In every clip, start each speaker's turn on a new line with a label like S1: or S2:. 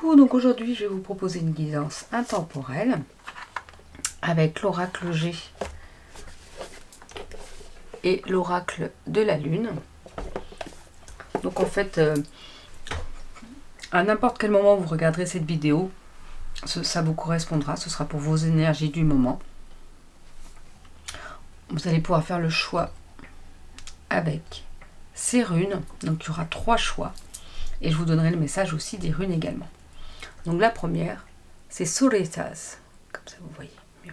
S1: Coucou, donc aujourd'hui je vais vous proposer une guidance intemporelle avec l'oracle G et l'oracle de la lune. Donc en fait, à n'importe quel moment vous regarderez cette vidéo, ça vous correspondra, ce sera pour vos énergies du moment. Vous allez pouvoir faire le choix avec ces runes, donc il y aura 3 choix. Et je vous donnerai le message aussi des runes également. Donc la première, c'est Soretas, comme ça vous voyez mieux.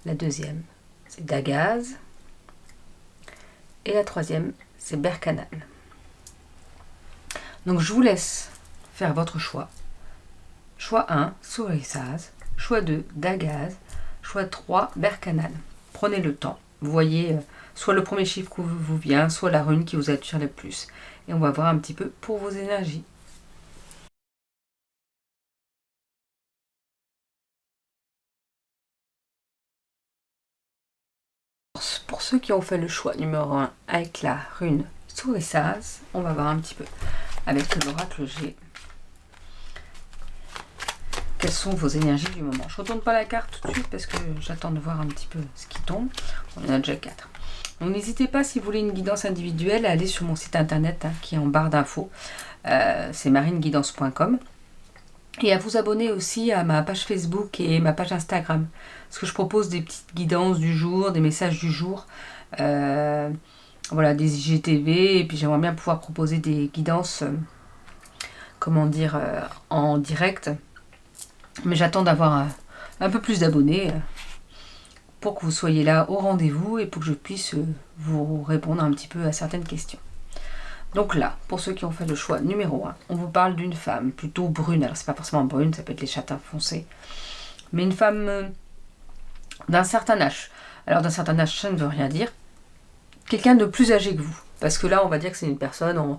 S1: La deuxième, c'est Dagaz. Et la troisième, c'est Berkanal. Donc je vous laisse faire votre choix. Choix 1, Soretas. Choix 2, Dagaz. Choix 3, Berkanal. Prenez le temps. Vous voyez soit le premier chiffre qui vous vient, soit la rune qui vous attire le plus. Et on va voir un petit peu pour vos énergies. Pour ceux qui ont fait le choix numéro 1 avec la rune Soretas, on va voir un petit peu avec l'oracle G quelles sont vos énergies du moment. Je ne retourne pas la carte tout de suite parce que j'attends de voir un petit peu ce qui tombe. On en a déjà 4. Donc n'hésitez pas, si vous voulez une guidance individuelle, à aller sur mon site internet qui est en barre d'infos. C'est marineguidance.com. Et à vous abonner aussi à ma page Facebook et ma page Instagram. Parce que je propose des petites guidances du jour, des messages du jour. Voilà, des IGTV. Et puis j'aimerais bien pouvoir proposer des guidances, en direct. Mais j'attends d'avoir un peu plus d'abonnés pour que vous soyez là au rendez-vous et pour que je puisse vous répondre un petit peu à certaines questions. Donc là, pour ceux qui ont fait le choix numéro 1, on vous parle d'une femme plutôt brune. Alors c'est pas forcément brune, ça peut être les châtains foncés. Mais une femme d'un certain âge. Alors d'un certain âge, ça ne veut rien dire. Quelqu'un de plus âgé que vous. Parce que là, on va dire que c'est une personne, on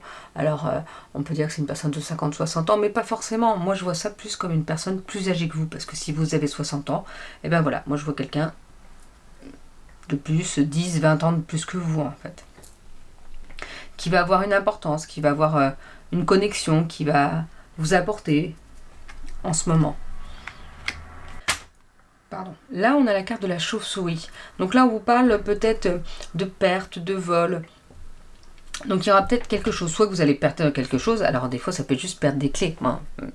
S1: peut dire que c'est une personne de 50-60 ans, mais pas forcément. Moi, je vois ça plus comme une personne plus âgée que vous. Parce que si vous avez 60 ans, et ben voilà, moi je vois quelqu'un de plus, 10-20 ans de plus que vous, en fait. Qui va avoir une importance, qui va avoir une connexion, qui va vous apporter en ce moment. Pardon. Là, on a la carte de la chauve-souris. Donc là, on vous parle peut-être de perte, de vol. Donc il y aura peut-être quelque chose, soit que vous allez perdre quelque chose, alors des fois ça peut être juste perdre des clés,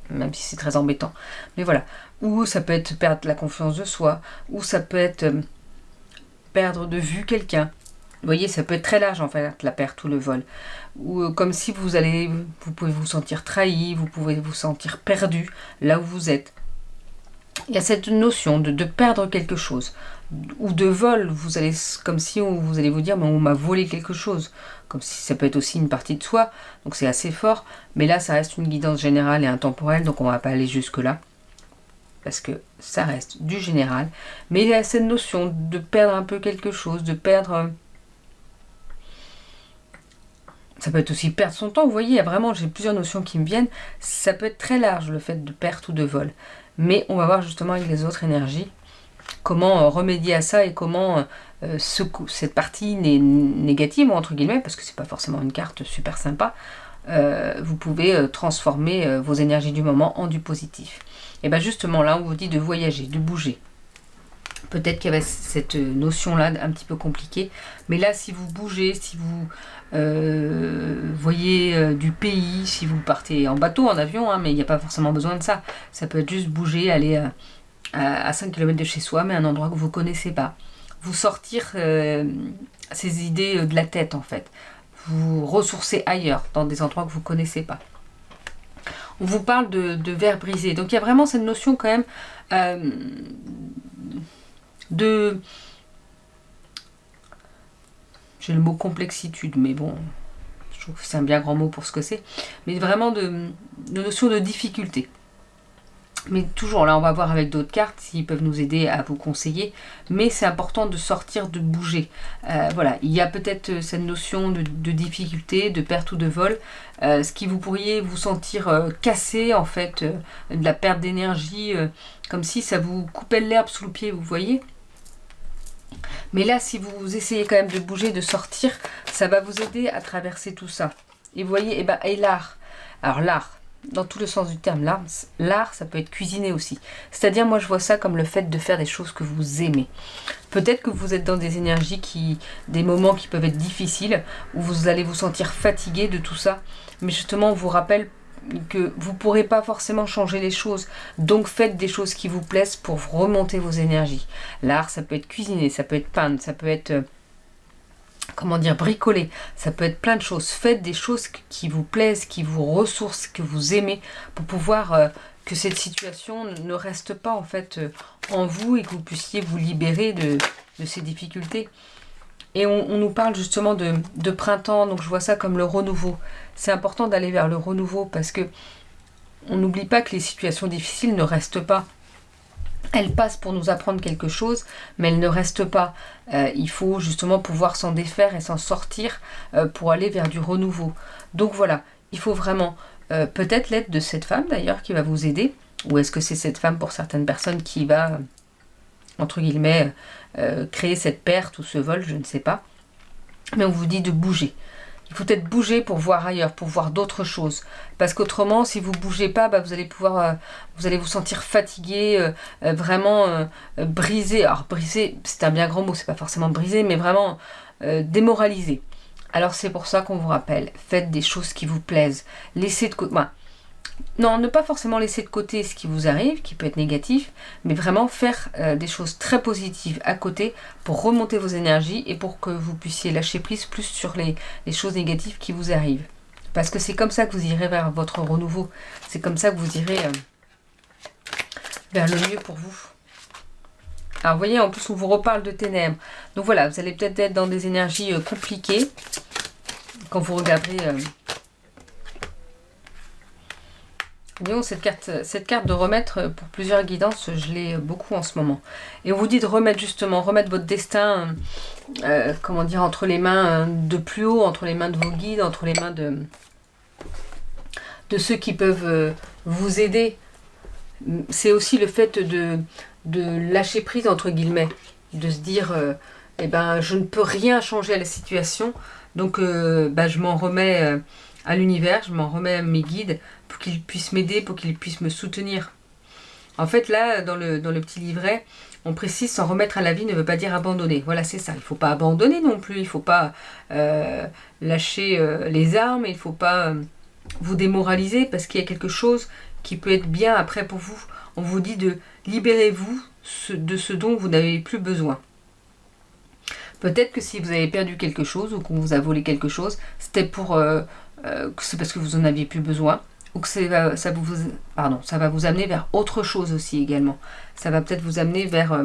S1: même si c'est très embêtant. Mais voilà, ou ça peut être perdre la confiance de soi, ou ça peut être perdre de vue quelqu'un. Vous voyez, ça peut être très large en fait, la perte ou le vol. Ou comme si vous pouvez vous sentir trahi, vous pouvez vous sentir perdu là où vous êtes. Il y a cette notion de perdre quelque chose. Ou de vol, comme si vous allez vous dire, mais on m'a volé quelque chose. Comme si ça peut être aussi une partie de soi, donc c'est assez fort. Mais là, ça reste une guidance générale et intemporelle, donc on ne va pas aller jusque-là. Parce que ça reste du général. Mais il y a cette notion de perdre un peu quelque chose, de perdre... Ça peut être aussi perdre son temps, vous voyez, j'ai plusieurs notions qui me viennent. Ça peut être très large, le fait de perte ou de vol. Mais on va voir justement avec les autres énergies comment remédier à ça et comment cette partie négative, entre guillemets, parce que c'est pas forcément une carte super sympa, vous pouvez transformer vos énergies du moment en du positif. Et bien justement là, on vous dit de voyager, de bouger. Peut-être qu'il y avait cette notion-là un petit peu compliquée. Mais là, si vous bougez, si vous voyez du pays, si vous partez en bateau, en avion, mais il n'y a pas forcément besoin de ça. Ça peut être juste bouger, aller à 5 km de chez soi, mais un endroit que vous ne connaissez pas. Vous sortir ces idées de la tête, en fait. Vous ressourcer ailleurs, dans des endroits que vous ne connaissez pas. On vous parle de verre brisé. Donc il y a vraiment cette notion quand même... j'ai le mot complexitude, mais bon, je trouve que c'est un bien grand mot pour ce que c'est, mais vraiment de notion de difficulté. Mais toujours, là, on va voir avec d'autres cartes s'ils peuvent nous aider à vous conseiller, mais c'est important de sortir, de bouger. Voilà, il y a peut-être cette notion de difficulté, de perte ou de vol, ce qui vous pourriez vous sentir cassé, en fait, de la perte d'énergie, comme si ça vous coupait l'herbe sous le pied, vous voyez. Mais là, si vous essayez quand même de bouger, de sortir, ça va vous aider à traverser tout ça. Et vous voyez, et l'art. Alors l'art, dans tout le sens du terme. L'art, ça peut être cuisiner aussi. C'est-à-dire, moi, je vois ça comme le fait de faire des choses que vous aimez. Peut-être que vous êtes dans des énergies des moments qui peuvent être difficiles, où vous allez vous sentir fatigué de tout ça. Mais justement, on vous rappelle que vous ne pourrez pas forcément changer les choses. Donc, faites des choses qui vous plaisent pour remonter vos énergies. L'art, ça peut être cuisiner, ça peut être peindre, ça peut être... comment dire, bricoler, ça peut être plein de choses. Faites des choses qui vous plaisent, qui vous ressourcent, que vous aimez, pour pouvoir que cette situation ne reste pas en fait en vous et que vous puissiez vous libérer de ces difficultés. Et on nous parle justement de printemps, donc je vois ça comme le renouveau. C'est important d'aller vers le renouveau parce que on n'oublie pas que les situations difficiles ne restent pas. Elles passent pour nous apprendre quelque chose, mais elles ne restent pas. Il faut justement pouvoir s'en défaire et s'en sortir pour aller vers du renouveau. Donc voilà, il faut vraiment peut-être l'aide de cette femme d'ailleurs qui va vous aider. Ou est-ce que c'est cette femme pour certaines personnes qui va, entre guillemets, créer cette perte ou ce vol, je ne sais pas. Mais on vous dit de bouger. Il faut peut-être bouger pour voir ailleurs, pour voir d'autres choses. Parce qu'autrement, si vous ne bougez pas, vous allez pouvoir, vous allez vous sentir fatigué, vraiment brisé. Alors brisé, c'est un bien grand mot, c'est pas forcément brisé, mais vraiment démoralisé. Alors c'est pour ça qu'on vous rappelle, faites des choses qui vous plaisent. Laissez de côté... Non, ne pas forcément laisser de côté ce qui vous arrive, qui peut être négatif, mais vraiment faire des choses très positives à côté pour remonter vos énergies et pour que vous puissiez lâcher prise plus sur les choses négatives qui vous arrivent. Parce que c'est comme ça que vous irez vers votre renouveau. C'est comme ça que vous irez vers le mieux pour vous. Alors vous voyez, en plus on vous reparle de ténèbres. Donc voilà, vous allez peut-être être dans des énergies compliquées quand vous regarderez... Disons, cette carte de remettre pour plusieurs guidances, je l'ai beaucoup en ce moment. Et on vous dit de remettre justement, remettre votre destin, comment dire, entre les mains de plus haut, entre les mains de vos guides, entre les mains de ceux qui peuvent vous aider. C'est aussi le fait de lâcher prise, entre guillemets, de se dire, eh ben, je ne peux rien changer à la situation, donc je m'en remets à l'univers, je m'en remets à mes guides, pour qu'ils puissent m'aider, pour qu'ils puissent me soutenir. En fait, là, dans le petit livret, on précise s'en remettre à la vie ne veut pas dire abandonner. Voilà, c'est ça. Il ne faut pas abandonner non plus. Il ne faut pas lâcher les armes. Il ne faut pas vous démoraliser parce qu'il y a quelque chose qui peut être bien après pour vous. On vous dit de libérez-vous de ce dont vous n'avez plus besoin. Peut-être que si vous avez perdu quelque chose ou qu'on vous a volé quelque chose, c'était c'est parce que vous en aviez plus besoin. Ou que ça va vous amener vers autre chose aussi également. Ça va peut-être vous amener vers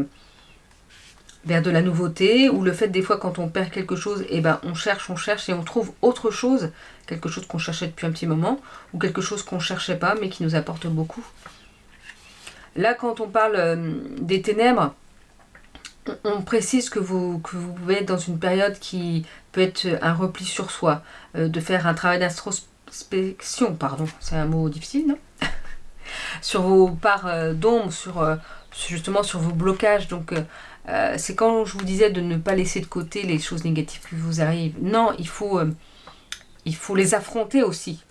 S1: de la nouveauté, ou le fait des fois quand on perd quelque chose, on cherche et on trouve autre chose, quelque chose qu'on cherchait depuis un petit moment, ou quelque chose qu'on ne cherchait pas mais qui nous apporte beaucoup. Là quand on parle des ténèbres, on précise que vous pouvez être dans une période qui peut être un repli sur soi, de faire un travail d'introspection, c'est un mot difficile, non? Sur vos parts d'ombre, justement sur vos blocages. Donc c'est quand je vous disais de ne pas laisser de côté les choses négatives qui vous arrivent. Non, il faut les affronter aussi.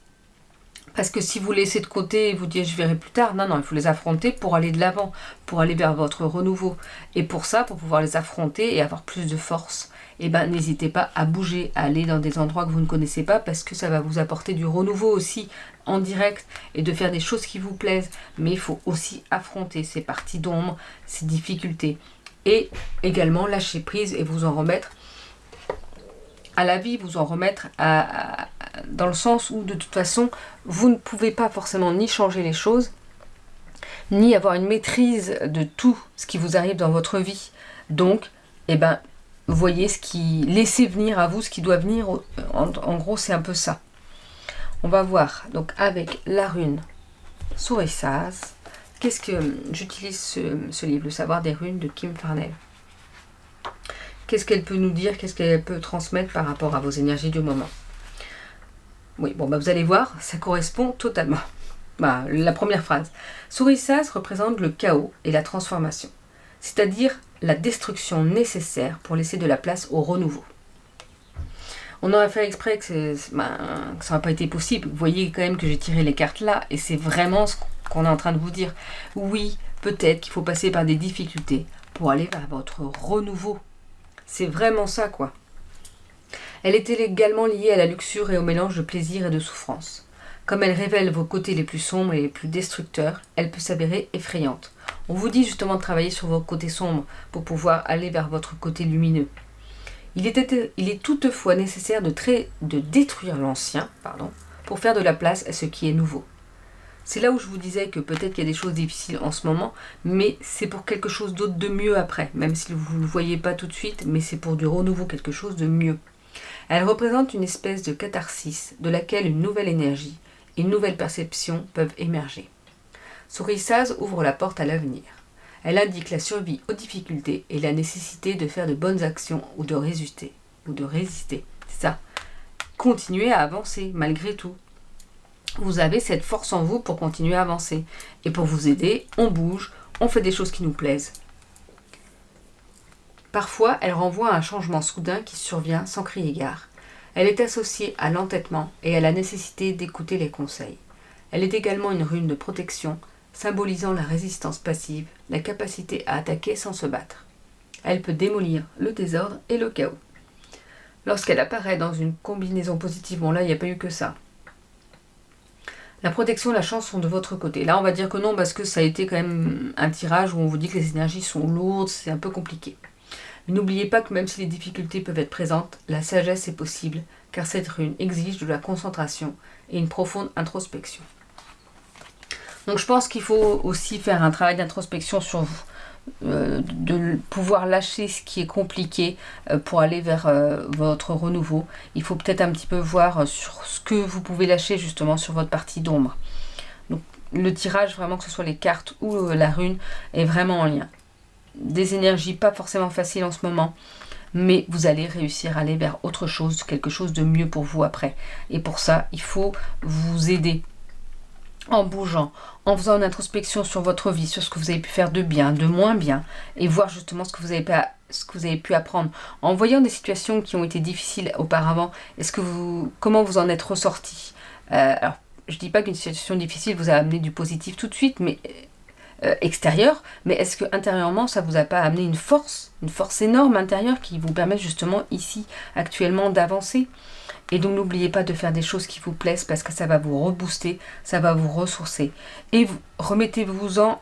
S1: Parce que si vous laissez de côté et vous dites je verrai plus tard, non, il faut les affronter pour aller de l'avant, pour aller vers votre renouveau. Et pour ça, pour pouvoir les affronter et avoir plus de force, n'hésitez pas à bouger, à aller dans des endroits que vous ne connaissez pas parce que ça va vous apporter du renouveau aussi en direct et de faire des choses qui vous plaisent. Mais il faut aussi affronter ces parties d'ombre, ces difficultés et également lâcher prise et vous en remettre à la vie, vous en remettre dans le sens où de toute façon vous ne pouvez pas forcément ni changer les choses ni avoir une maîtrise de tout ce qui vous arrive dans votre vie. Donc voyez laissez venir à vous ce qui doit venir. En gros c'est un peu ça. On va voir donc avec la rune Sourissas. Qu'est-ce que j'utilise ce livre, Le savoir des runes de Kim Farnell. Qu'est-ce qu'elle peut nous dire, qu'est-ce qu'elle peut transmettre par rapport à vos énergies du moment? Oui, vous allez voir, ça correspond totalement. La première phrase. Sourissas représente le chaos et la transformation, c'est-à-dire la destruction nécessaire pour laisser de la place au renouveau. On aurait fait exprès que ça n'a pas été possible. Vous voyez quand même que j'ai tiré les cartes là, et c'est vraiment ce qu'on est en train de vous dire. Oui, peut-être qu'il faut passer par des difficultés pour aller vers votre renouveau. C'est vraiment ça, quoi. Elle était également liée à la luxure et au mélange de plaisir et de souffrance. Comme elle révèle vos côtés les plus sombres et les plus destructeurs, elle peut s'avérer effrayante. On vous dit justement de travailler sur vos côtés sombres pour pouvoir aller vers votre côté lumineux. Il est toutefois nécessaire de détruire l'ancien, pour faire de la place à ce qui est nouveau. C'est là où je vous disais que peut-être qu'il y a des choses difficiles en ce moment, mais c'est pour quelque chose d'autre de mieux après, même si vous ne le voyez pas tout de suite, mais c'est pour du renouveau, quelque chose de mieux. Elle représente une espèce de catharsis de laquelle une nouvelle énergie et une nouvelle perception peuvent émerger. Sourissaz ouvre la porte à l'avenir. Elle indique la survie aux difficultés et la nécessité de faire de bonnes actions ou de résister. C'est ça. Continuez à avancer malgré tout. Vous avez cette force en vous pour continuer à avancer. Et pour vous aider, on bouge, on fait des choses qui nous plaisent. Parfois, elle renvoie à un changement soudain qui survient sans crier gare. Elle est associée à l'entêtement et à la nécessité d'écouter les conseils. Elle est également une rune de protection, symbolisant la résistance passive, la capacité à attaquer sans se battre. Elle peut démolir le désordre et le chaos. Lorsqu'elle apparaît dans une combinaison positive, bon là, il n'y a pas eu que ça. La protection et la chance sont de votre côté. Là, on va dire que non, parce que ça a été quand même un tirage où on vous dit que les énergies sont lourdes, c'est un peu compliqué. Mais n'oubliez pas que même si les difficultés peuvent être présentes, la sagesse est possible, car cette rune exige de la concentration et une profonde introspection. Donc je pense qu'il faut aussi faire un travail d'introspection sur vous, de pouvoir lâcher ce qui est compliqué pour aller vers votre renouveau. Il faut peut-être un petit peu voir sur ce que vous pouvez lâcher justement sur votre partie d'ombre. Donc le tirage, vraiment que ce soit les cartes ou la rune, est vraiment en lien. Des énergies pas forcément faciles en ce moment, mais vous allez réussir à aller vers autre chose, quelque chose de mieux pour vous après. Et pour ça, il faut vous aider en bougeant, en faisant une introspection sur votre vie, sur ce que vous avez pu faire de bien, de moins bien, et voir justement ce que vous avez pu apprendre. En voyant des situations qui ont été difficiles auparavant, comment vous en êtes ressorti. Alors, je ne dis pas qu'une situation difficile vous a amené du positif tout de suite, mais extérieur, mais est-ce que intérieurement ça vous a pas amené une force énorme intérieure qui vous permet justement ici, actuellement, d'avancer? Et donc n'oubliez pas de faire des choses qui vous plaisent parce que ça va vous rebooster, ça va vous ressourcer. Et remettez-vous-en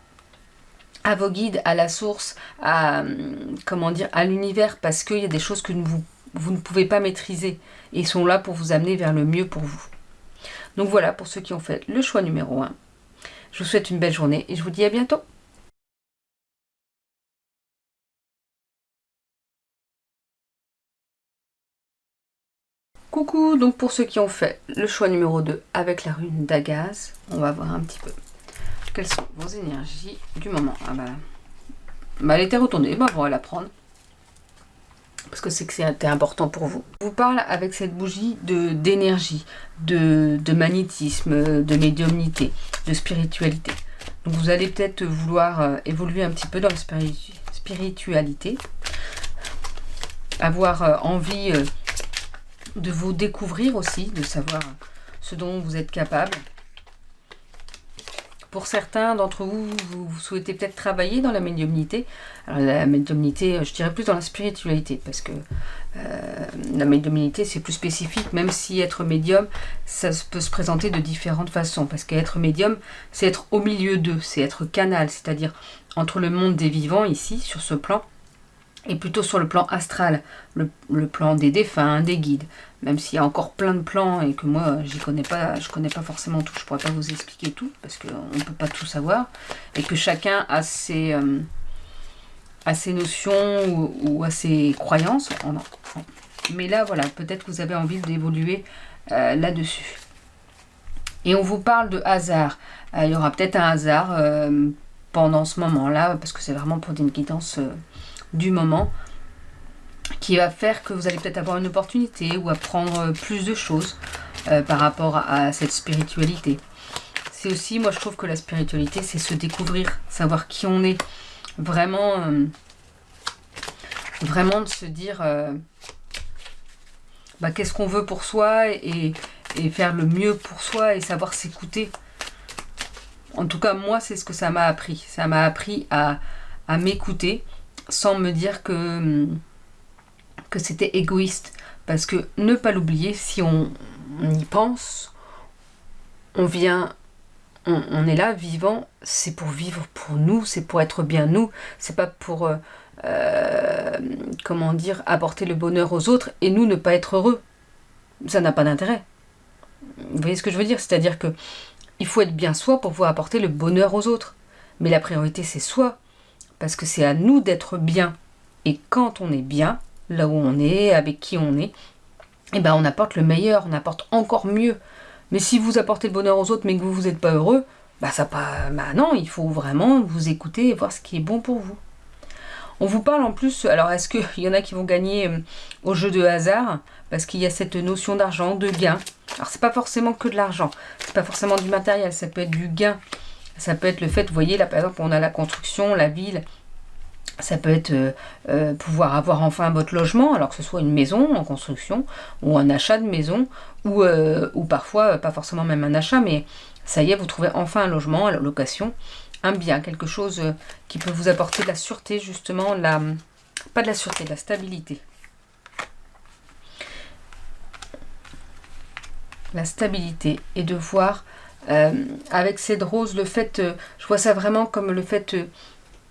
S1: à vos guides, à la source, à l'univers, parce qu'il y a des choses que vous ne pouvez pas maîtriser et sont là pour vous amener vers le mieux pour vous. Donc voilà pour ceux qui ont fait le choix numéro 1. Je vous souhaite une belle journée et je vous dis à bientôt. Coucou, donc pour ceux qui ont fait le choix numéro 2 avec la rune d'Agaz, on va voir un petit peu quelles sont vos énergies du moment. Elle était retournée, on va la prendre. Parce que c'était important pour vous. Je vous parle avec cette bougie d'énergie, de magnétisme, de médiumnité, de spiritualité. Donc vous allez peut-être vouloir évoluer un petit peu dans la spiritualité, avoir envie de vous découvrir aussi, de savoir ce dont vous êtes capable. Pour certains d'entre vous, vous souhaitez peut-être travailler dans la médiumnité. Alors la médiumnité, je dirais plus dans la spiritualité, parce que la médiumnité, c'est plus spécifique, même si être médium, ça peut se présenter de différentes façons. Parce qu'être médium, c'est être au milieu d'eux, c'est être canal, c'est-à-dire entre le monde des vivants, ici, sur ce plan, et plutôt sur le plan astral, le plan des défunts, des guides. Même s'il y a encore plein de plans et que moi je connais pas forcément tout, je pourrais pas vous expliquer tout parce qu'on ne peut pas tout savoir et que chacun a ses notions ou a ses croyances. Mais là voilà, peut-être que vous avez envie d'évoluer là-dessus. Et on vous parle de hasard. Il y aura peut-être un hasard pendant ce moment-là parce que c'est vraiment pour une guidance du moment qui va faire que vous allez peut-être avoir une opportunité ou apprendre plus de choses par rapport à cette spiritualité. C'est aussi, moi je trouve que la spiritualité, c'est se découvrir, savoir qui on est. Vraiment de se dire, qu'est-ce qu'on veut pour soi et faire le mieux pour soi et savoir s'écouter. En tout cas, moi, c'est ce que ça m'a appris. Ça m'a appris à m'écouter sans me dire que c'était égoïste. Parce que ne pas l'oublier, si on y pense, on est là vivant, c'est pour vivre pour nous, c'est pour être bien nous, c'est pas pour apporter le bonheur aux autres et nous ne pas être heureux. Ça n'a pas d'intérêt. Vous voyez ce que je veux dire? C'est-à-dire que il faut être bien soi pour pouvoir apporter le bonheur aux autres. Mais la priorité, c'est soi. Parce que c'est à nous d'être bien. Et quand on est bien, là où on est, avec qui on est, on apporte le meilleur, on apporte encore mieux. Mais si vous apportez le bonheur aux autres, mais que vous n'êtes pas heureux, non, il faut vraiment vous écouter et voir ce qui est bon pour vous. On vous parle en plus, alors est-ce qu'il y en a qui vont gagner au jeu de hasard? Parce qu'il y a cette notion d'argent, de gain. Alors c'est pas forcément que de l'argent, c'est pas forcément du matériel, ça peut être du gain. Ça peut être le fait, vous voyez là par exemple on a la construction, la ville. Ça peut être pouvoir avoir enfin votre logement, alors que ce soit une maison en construction, ou un achat de maison, ou parfois, pas forcément même un achat, mais ça y est, vous trouvez enfin un logement à la location, un bien, quelque chose qui peut vous apporter de la sûreté, justement, pas de la sûreté, de la stabilité. La stabilité, et de voir, avec cette rose, le fait, je vois ça vraiment comme le fait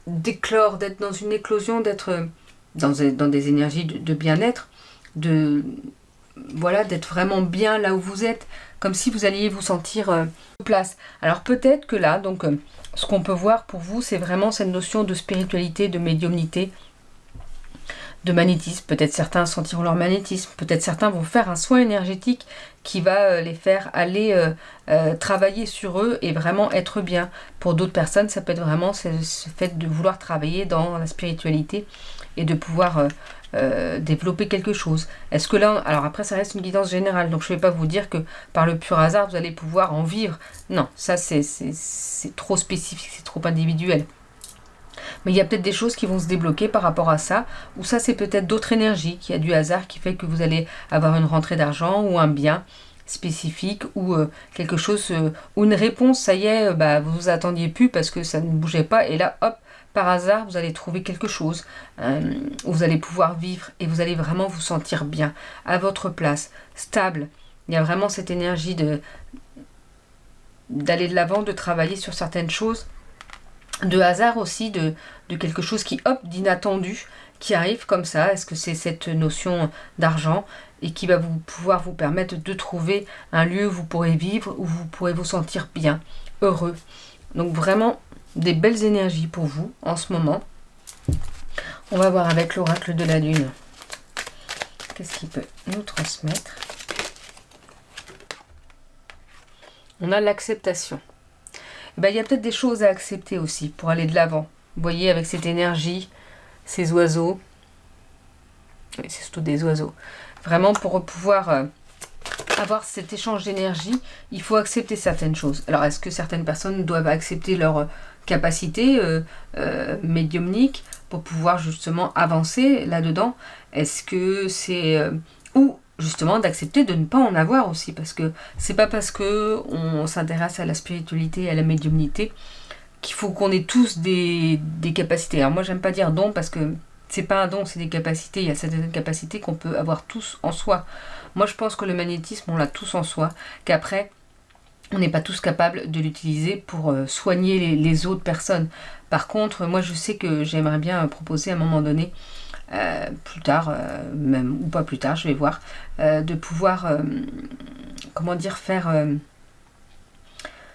S1: d'éclore, d'être dans une éclosion, d'être dans des énergies de bien-être, d'être vraiment bien là où vous êtes, comme si vous alliez vous sentir place. Alors peut-être que là, donc ce qu'on peut voir pour vous, c'est vraiment cette notion de spiritualité, de médiumnité, de magnétisme. Peut-être certains sentiront leur magnétisme, peut-être certains vont faire un soin énergétique qui va les faire aller travailler sur eux et vraiment être bien. Pour d'autres personnes, ça peut être vraiment ce fait de vouloir travailler dans la spiritualité et de pouvoir développer quelque chose. Est-ce que là, alors après ça reste une guidance générale, donc je ne vais pas vous dire que par le pur hasard vous allez pouvoir en vivre. Non, ça c'est trop spécifique, c'est trop individuel. Mais il y a peut-être des choses qui vont se débloquer par rapport à ça, ou ça c'est peut-être d'autres énergies, qu'il y a du hasard qui fait que vous allez avoir une rentrée d'argent ou un bien spécifique ou quelque chose, ou une réponse, ça y est, vous vous attendiez plus parce que ça ne bougeait pas et là hop, par hasard vous allez trouver quelque chose où vous allez pouvoir vivre et vous allez vraiment vous sentir bien, à votre place, stable. Il y a vraiment cette énergie d'aller de l'avant, de travailler sur certaines choses, de hasard aussi, de quelque chose qui, hop, d'inattendu, qui arrive comme ça. Est-ce que c'est cette notion d'argent et qui va pouvoir vous permettre de trouver un lieu où vous pourrez vivre, où vous pourrez vous sentir bien, heureux. Donc vraiment des belles énergies pour vous en ce moment. On va voir avec l'oracle de la lune. Qu'est-ce qu'il peut nous transmettre? On a l'acceptation. Il y a peut-être des choses à accepter aussi pour aller de l'avant. Vous voyez, avec cette énergie, ces oiseaux, c'est surtout des oiseaux, vraiment pour pouvoir avoir cet échange d'énergie, il faut accepter certaines choses. Alors, est-ce que certaines personnes doivent accepter leur capacité médiumnique pour pouvoir justement avancer là-dedans? Est-ce que c'est... ou justement d'accepter de ne pas en avoir aussi, parce que c'est pas parce que on s'intéresse à la spiritualité et à la médiumnité qu'il faut qu'on ait tous des capacités. Alors moi j'aime pas dire don parce que c'est pas un don, c'est des capacités. Il y a certaines capacités qu'on peut avoir tous en soi. Moi je pense que le magnétisme on l'a tous en soi, qu'après on n'est pas tous capables de l'utiliser pour soigner les autres personnes. Par contre, moi je sais que j'aimerais bien proposer à un moment donné plus tard, même ou pas plus tard, je vais voir, de pouvoir, faire...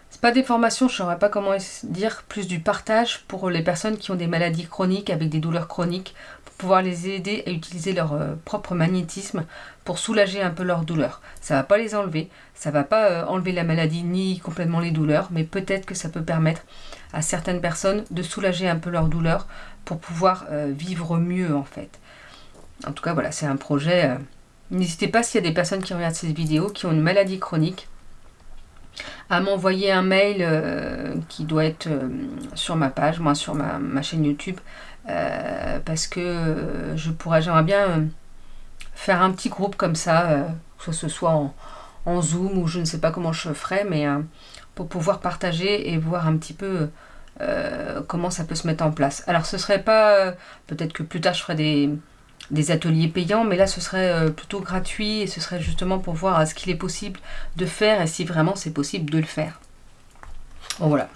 S1: c'est pas des formations, je ne saurais pas comment dire, plus du partage pour les personnes qui ont des maladies chroniques, avec des douleurs chroniques, pour pouvoir les aider à utiliser leur propre magnétisme pour soulager un peu leurs douleurs. Ça va pas les enlever, ça va pas enlever la maladie ni complètement les douleurs, mais peut-être que ça peut permettre à certaines personnes de soulager un peu leurs douleurs pour pouvoir vivre mieux en fait. En tout cas voilà, c'est un projet. N'hésitez pas, s'il y a des personnes qui regardent cette vidéo qui ont une maladie chronique, à m'envoyer un mail qui doit être sur ma page, moi sur ma chaîne YouTube, parce que j'aimerais bien faire un petit groupe comme ça, que ce soit en Zoom ou je ne sais pas comment je ferai, mais pour pouvoir partager et voir un petit peu comment ça peut se mettre en place. Alors ce serait pas, peut-être que plus tard je ferai des ateliers payants, mais là ce serait plutôt gratuit et ce serait justement pour voir ce qu'il est possible de faire et si vraiment c'est possible de le faire. Bon voilà,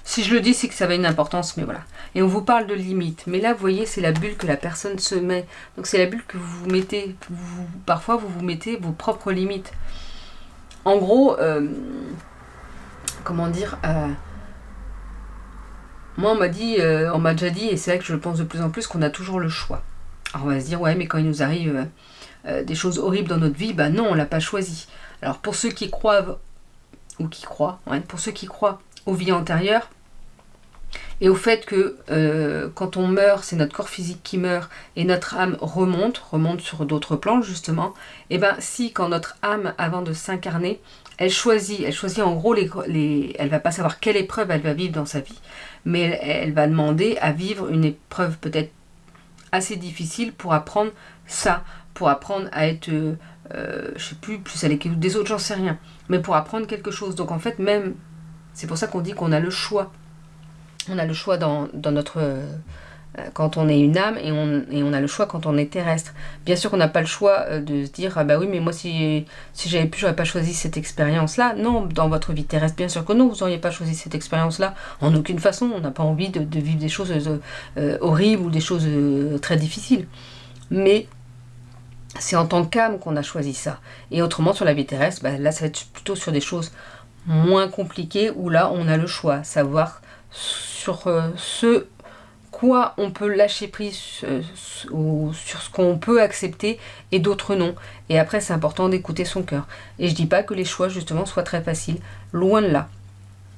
S1: si je le dis c'est que ça avait une importance, mais voilà. Et on vous parle de limites, mais là vous voyez c'est la bulle que la personne se met, donc c'est la bulle que vous vous mettez, parfois vous vous mettez vos propres limites. En gros, comment dire, moi on m'a déjà dit, et c'est vrai que je le pense de plus en plus, qu'on a toujours le choix. Alors on va se dire, ouais mais quand il nous arrive des choses horribles dans notre vie, bah non on l'a pas choisi. Alors pour ceux qui croient, pour ceux qui croient aux vies antérieures, et au fait que quand on meurt, c'est notre corps physique qui meurt et notre âme remonte sur d'autres plans justement, et ben si quand notre âme, avant de s'incarner, elle choisit en gros, elle va pas savoir quelle épreuve elle va vivre dans sa vie, mais elle va demander à vivre une épreuve peut-être assez difficile pour apprendre ça, pour apprendre à être, je sais plus à l'écoute des autres, j'en sais rien, mais pour apprendre quelque chose. Donc en fait même, c'est pour ça qu'on dit qu'on a le choix. On a le choix dans notre... quand on est une âme et on a le choix quand on est terrestre. Bien sûr qu'on n'a pas le choix de se dire « Ah bah oui, mais moi si j'avais pu, j'aurais pas choisi cette expérience-là. » Non, dans votre vie terrestre, bien sûr que non, vous n'auriez pas choisi cette expérience-là. En aucune façon, on n'a pas envie de vivre des choses horribles ou des choses très difficiles. Mais c'est en tant qu'âme qu'on a choisi ça. Et autrement, sur la vie terrestre, bah, là ça va être plutôt sur des choses moins compliquées où là on a le choix, savoir sur ce quoi on peut lâcher prise ou sur ce qu'on peut accepter et d'autres non. Et après c'est important d'écouter son cœur. Et je dis pas que les choix justement soient très faciles, loin de là.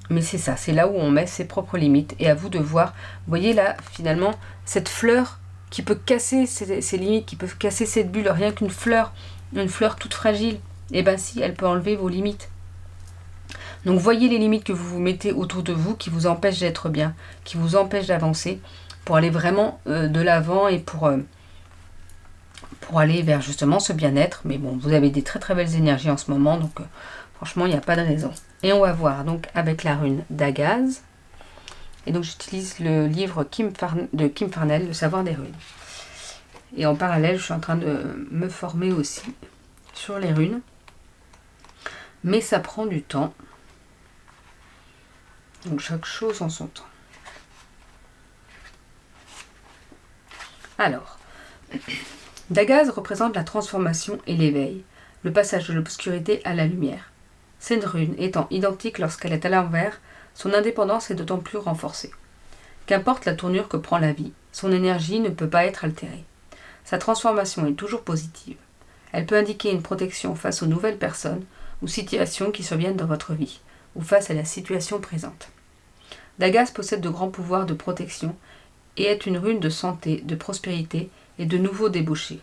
S1: Mais c'est ça, c'est là où on met ses propres limites. Et à vous de voir, vous voyez là finalement cette fleur qui peut casser ses limites, qui peut casser cette bulle, rien qu'une fleur, une fleur toute fragile, et ben si, elle peut enlever vos limites. Donc voyez les limites que vous vous mettez autour de vous qui vous empêchent d'être bien, qui vous empêchent d'avancer pour aller vraiment de l'avant et pour aller vers justement ce bien-être. Mais bon, vous avez des très très belles énergies en ce moment, donc franchement il n'y a pas de raison. Et on va voir donc avec la rune d'Agaz. Et donc j'utilise le livre de Kim Farnell, Le savoir des runes. Et en parallèle, je suis en train de me former aussi sur les runes. Mais ça prend du temps. Donc chaque chose en son temps. Alors, Dagaz représente la transformation et l'éveil, le passage de l'obscurité à la lumière. Cette rune étant identique lorsqu'elle est à l'envers, son indépendance est d'autant plus renforcée. Qu'importe la tournure que prend la vie, son énergie ne peut pas être altérée. Sa transformation est toujours positive. Elle peut indiquer une protection face aux nouvelles personnes ou situations qui surviennent dans votre vie, ou face à la situation présente. Dagaz possède de grands pouvoirs de protection et est une rune de santé, de prospérité et de nouveaux débouchés.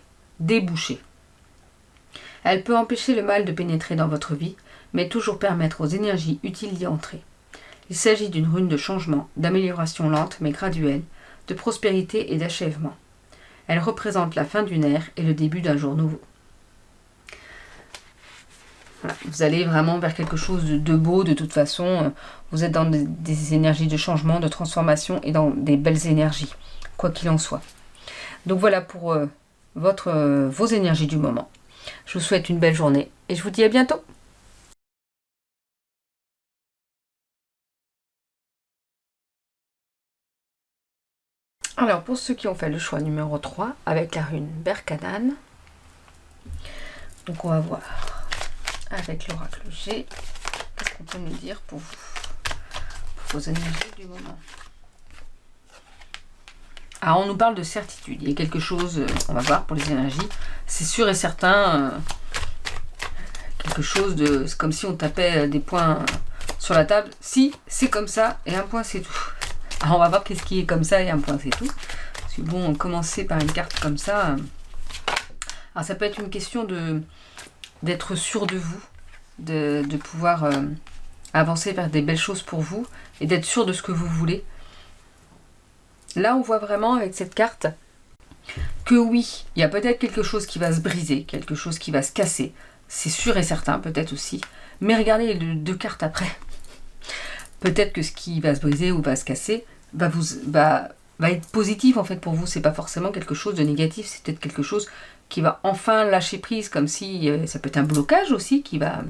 S1: Elle peut empêcher le mal de pénétrer dans votre vie, mais toujours permettre aux énergies utiles d'y entrer. Il s'agit d'une rune de changement, d'amélioration lente mais graduelle, de prospérité et d'achèvement. Elle représente la fin d'une ère et le début d'un jour nouveau. Voilà, vous allez vraiment vers quelque chose de beau, de toute façon. Vous êtes dans des énergies de changement, de transformation et dans des belles énergies, quoi qu'il en soit. Donc voilà pour vos énergies du moment. Je vous souhaite une belle journée et je vous dis à bientôt. Alors pour ceux qui ont fait le choix numéro 3 avec la rune Berkadan, donc on va voir avec l'oracle G, qu'est-ce qu'on peut nous dire pour vos énergies du moment. Alors on nous parle de certitude, il y a quelque chose, on va voir pour les énergies, c'est sûr et certain, quelque chose de, c'est comme si on tapait des points sur la table, si c'est comme ça et un point c'est tout. Alors on va voir qu'est-ce qui est comme ça et un point c'est tout. Parce que bon, commencer par une carte comme ça, alors ça peut être une question d'être sûr de vous, de pouvoir avancer vers des belles choses pour vous et d'être sûr de ce que vous voulez. Là on voit vraiment avec cette carte que oui, il y a peut-être quelque chose qui va se briser, quelque chose qui va se casser, c'est sûr et certain, peut-être aussi. Mais regardez les deux cartes après. Peut-être que ce qui va se briser ou va se casser va être positif en fait pour vous. C'est pas forcément quelque chose de négatif, c'est peut-être quelque chose qui va enfin lâcher prise, comme si ça peut être un blocage aussi qui va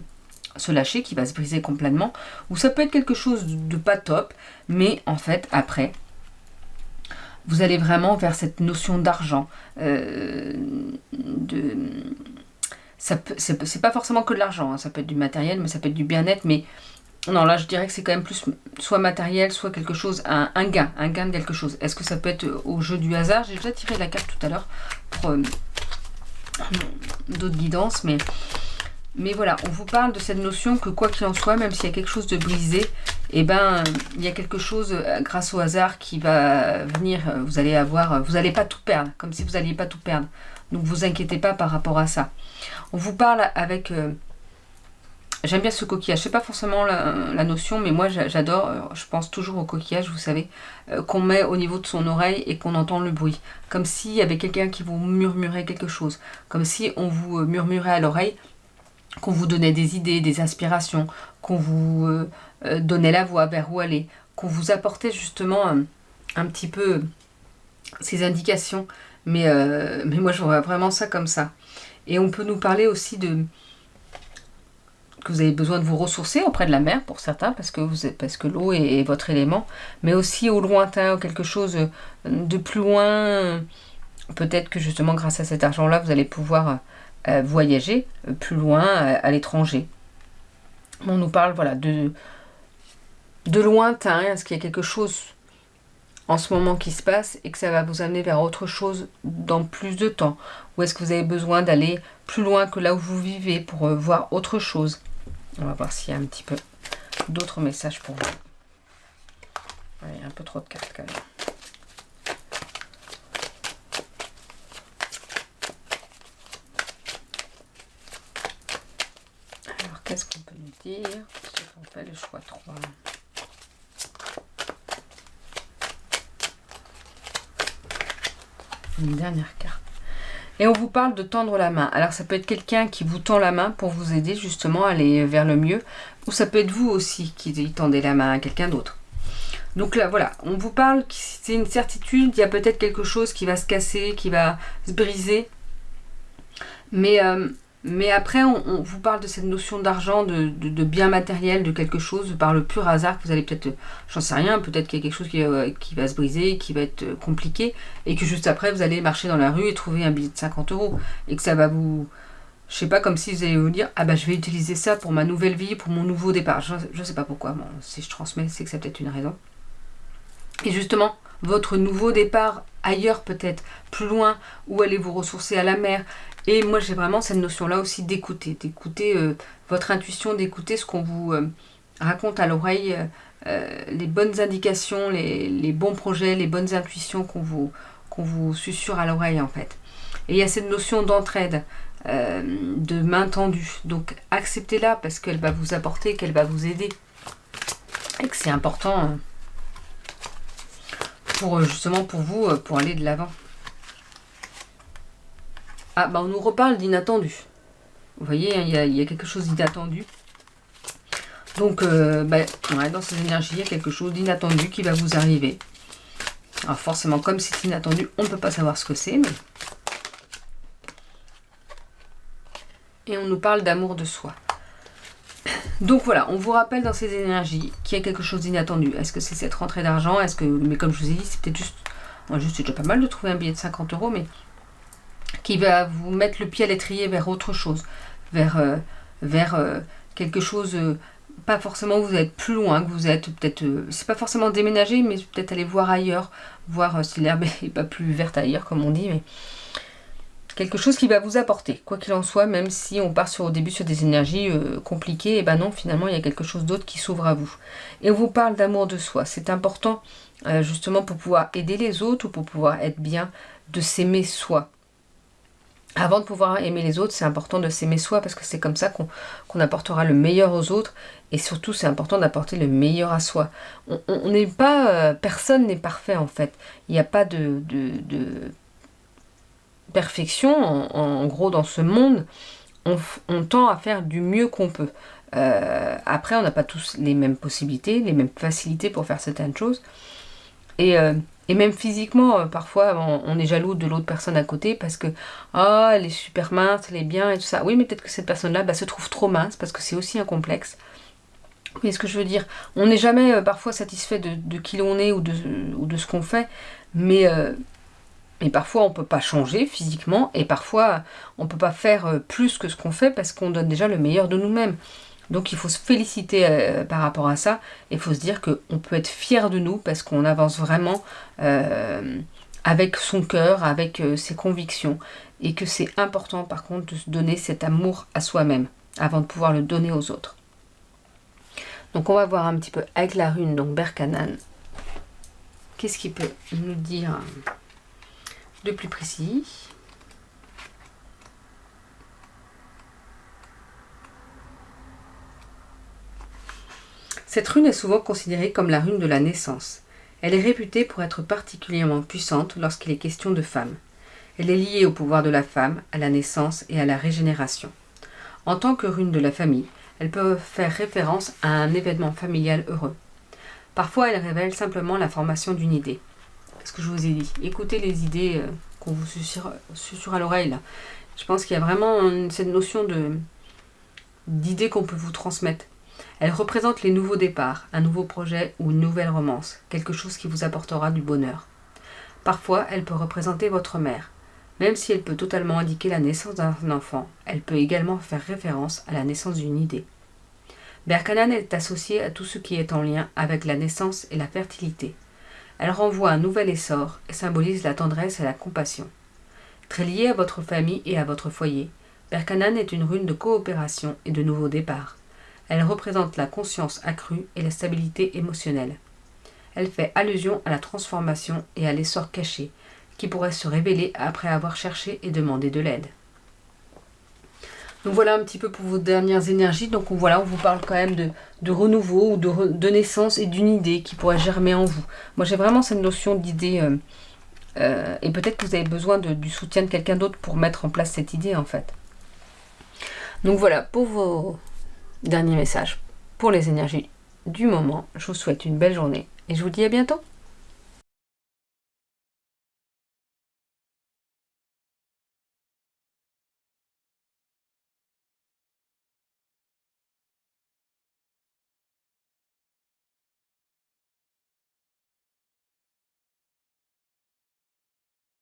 S1: se lâcher, qui va se briser complètement, ou ça peut être quelque chose de pas top, mais en fait après vous allez vraiment vers cette notion d'argent, c'est pas forcément que de l'argent, hein, ça peut être du matériel, mais ça peut être du bien-être, mais non, là je dirais que c'est quand même plus soit matériel, soit quelque chose, un gain de quelque chose. Est-ce que ça peut être au jeu du hasard? J'ai déjà tiré la carte tout à l'heure pour d'autres guidances, mais voilà, on vous parle de cette notion que quoi qu'il en soit, même s'il y a quelque chose de brisé, eh ben, il y a quelque chose grâce au hasard qui va venir, vous allez pas tout perdre, comme si vous n'alliez pas tout perdre. Donc vous inquiétez pas par rapport à ça. On vous parle avec... j'aime bien ce coquillage, c'est pas forcément la notion, mais moi j'adore, je pense toujours au coquillage, vous savez, qu'on met au niveau de son oreille et qu'on entend le bruit. Comme s'il y avait quelqu'un qui vous murmurait quelque chose, comme si on vous murmurait à l'oreille, qu'on vous donnait des idées, des inspirations, qu'on vous donnait la voie vers où aller, qu'on vous apportait justement un petit peu ces indications. Mais moi je vois vraiment ça comme ça. Et on peut nous parler aussi que vous avez besoin de vous ressourcer auprès de la mer pour certains, parce que l'eau est votre élément, mais aussi au lointain, quelque chose de plus loin. Peut-être que justement grâce à cet argent-là, vous allez pouvoir voyager plus loin à l'étranger. On nous parle voilà, de lointain. Est-ce qu'il y a quelque chose en ce moment qui se passe et que ça va vous amener vers autre chose dans plus de temps? Ou est-ce que vous avez besoin d'aller plus loin que là où vous vivez pour voir autre chose? On va voir s'il y a un petit peu d'autres messages pour vous. Ouais, il y a un peu trop de cartes quand même. Alors, qu'est-ce qu'on peut nous dire si on fait le choix 3? Une dernière carte. Et on vous parle de tendre la main. Alors ça peut être quelqu'un qui vous tend la main pour vous aider justement à aller vers le mieux. Ou ça peut être vous aussi qui tendez la main à quelqu'un d'autre. Donc là voilà, on vous parle, c'est une certitude, il y a peut-être quelque chose qui va se casser, qui va se briser. Mais après, on vous parle de cette notion d'argent, de bien matériel, de quelque chose, par le pur hasard, que vous allez peut-être, j'en sais rien, peut-être qu'il y a quelque chose qui va se briser, qui va être compliqué, et que juste après, vous allez marcher dans la rue et trouver un billet de 50 €, et que ça va vous... Je sais pas, comme si vous allez vous dire, ah bah je vais utiliser ça pour ma nouvelle vie, pour mon nouveau départ. Je sais pas pourquoi, bon, si je transmets, c'est que c'est peut-être une raison. Et justement, votre nouveau départ ailleurs peut-être, plus loin, où allez vous ressourcer à la mer. Et moi j'ai vraiment cette notion-là aussi d'écouter votre intuition, d'écouter ce qu'on vous raconte à l'oreille, les bonnes indications, les bons projets, les bonnes intuitions qu'on vous susurre à l'oreille en fait. Et il y a cette notion d'entraide, de main tendue. Donc acceptez-la parce qu'elle va vous apporter, qu'elle va vous aider. Et que c'est important justement pour vous, pour aller de l'avant. Ah, bah on nous reparle d'inattendu. Vous voyez, hein, il y a quelque chose d'inattendu. Donc, ouais, dans ces énergies, il y a quelque chose d'inattendu qui va vous arriver. Alors forcément, comme c'est inattendu, on ne peut pas savoir ce que c'est. Mais... Et on nous parle d'amour de soi. Donc voilà, on vous rappelle dans ces énergies qu'il y a quelque chose d'inattendu. Est-ce que c'est cette rentrée d'argent? Mais comme je vous ai dit, c'est peut-être juste... Moi, c'est déjà pas mal de trouver un billet de 50 €, mais... qui va vous mettre le pied à l'étrier vers autre chose, vers quelque chose, pas forcément où vous êtes plus loin, que vous êtes peut-être, c'est pas forcément déménager, mais peut-être aller voir ailleurs, voir si l'herbe est pas plus verte ailleurs, comme on dit, mais quelque chose qui va vous apporter, quoi qu'il en soit, même si on part au début sur des énergies compliquées, et ben non, finalement, il y a quelque chose d'autre qui s'ouvre à vous. Et on vous parle d'amour de soi, c'est important, justement, pour pouvoir aider les autres, ou pour pouvoir être bien, de s'aimer soi. Avant de pouvoir aimer les autres, c'est important de s'aimer soi parce que c'est comme ça qu'on apportera le meilleur aux autres et surtout c'est important d'apporter le meilleur à soi. On n'est pas, personne n'est parfait en fait. Il n'y a pas perfection, en gros dans ce monde, on tend à faire du mieux qu'on peut. Après, on n'a pas tous les mêmes possibilités, les mêmes facilités pour faire certaines choses. Et même physiquement, parfois, on est jaloux de l'autre personne à côté parce que elle est super mince, elle est bien et tout ça. Oui, mais peut-être que cette personne-là se trouve trop mince parce que c'est aussi un complexe. Vous voyez ce que je veux dire? On n'est jamais parfois satisfait de qui l'on est ou de ce qu'on fait, mais parfois on peut pas changer physiquement et parfois on peut pas faire plus que ce qu'on fait parce qu'on donne déjà le meilleur de nous-mêmes. Donc il faut se féliciter par rapport à ça, et il faut se dire qu'on peut être fier de nous parce qu'on avance vraiment avec son cœur, avec ses convictions, et que c'est important par contre de se donner cet amour à soi-même avant de pouvoir le donner aux autres. Donc on va voir un petit peu avec la rune, donc Berkanan, qu'est-ce qu'il peut nous dire de plus précis. Cette rune est souvent considérée comme la rune de la naissance. Elle est réputée pour être particulièrement puissante lorsqu'il est question de femmes. Elle est liée au pouvoir de la femme, à la naissance et à la régénération. En tant que rune de la famille, elle peut faire référence à un événement familial heureux. Parfois, elle révèle simplement la formation d'une idée. Ce que je vous ai dit, écoutez les idées qu'on vous susurre à l'oreille là. Je pense qu'il y a vraiment cette notion d'idées qu'on peut vous transmettre. Elle représente les nouveaux départs, un nouveau projet ou une nouvelle romance, quelque chose qui vous apportera du bonheur. Parfois, elle peut représenter votre mère. Même si elle peut totalement indiquer la naissance d'un enfant, elle peut également faire référence à la naissance d'une idée. Berkanan est associée à tout ce qui est en lien avec la naissance et la fertilité. Elle renvoie un nouvel essor et symbolise la tendresse et la compassion. Très liée à votre famille et à votre foyer, Berkanan est une rune de coopération et de nouveau départ. Elle représente la conscience accrue et la stabilité émotionnelle. Elle fait allusion à la transformation et à l'essor caché, qui pourrait se révéler après avoir cherché et demandé de l'aide. Donc voilà un petit peu pour vos dernières énergies. Donc voilà, on vous parle quand même de renouveau ou de naissance et d'une idée qui pourrait germer en vous. Moi j'ai vraiment cette notion d'idée et peut-être que vous avez besoin du soutien de quelqu'un d'autre pour mettre en place cette idée en fait. Donc voilà pour vos derniers messages pour les énergies du moment. Je vous souhaite une belle journée et je vous dis à bientôt.